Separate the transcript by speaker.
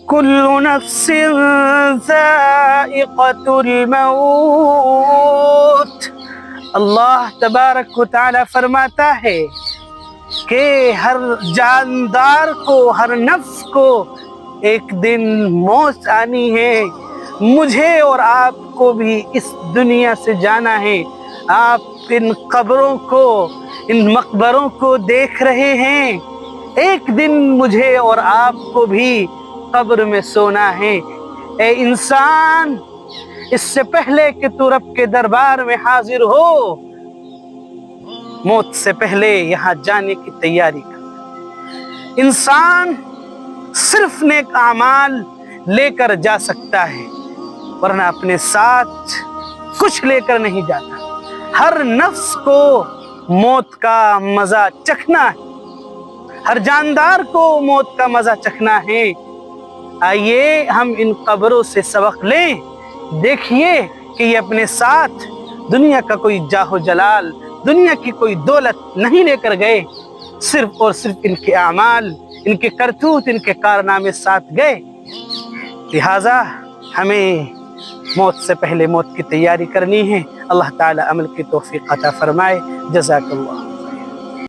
Speaker 1: کل نفس ذائقۃ الموت۔ اللہ تبارک و تعالی فرماتا ہے کہ ہر جاندار کو، ہر نفس کو ایک دن موت آنی ہے۔ مجھے اور آپ کو بھی اس دنیا سے جانا ہے۔ آپ ان قبروں کو، ان مقبروں کو دیکھ رہے ہیں، ایک دن مجھے اور آپ کو بھی قبر میں سونا ہے۔ اے انسان، اس سے پہلے کہ تو رب کے دربار میں حاضر ہو، موت سے پہلے یہاں جانے کی تیاری کر۔ انسان صرف نیک اعمال لے کر جا سکتا ہے، ورنہ اپنے ساتھ کچھ لے کر نہیں جاتا۔ ہر نفس کو موت کا مزہ چکھنا ہے، ہر جاندار کو موت کا مزہ چکھنا ہے۔ آئیے ہم ان قبروں سے سبق لیں، دیکھیے کہ یہ اپنے ساتھ دنیا کا کوئی جاہ و جلال، دنیا کی کوئی دولت نہیں لے کر گئے، صرف اور صرف ان کے اعمال، ان کے کرتوت، ان کے کارنامے ساتھ گئے۔ لہٰذا ہمیں موت سے پہلے موت کی تیاری کرنی ہے۔ اللہ تعالی عمل کی توفیق عطا فرمائے۔ جزاک اللہ۔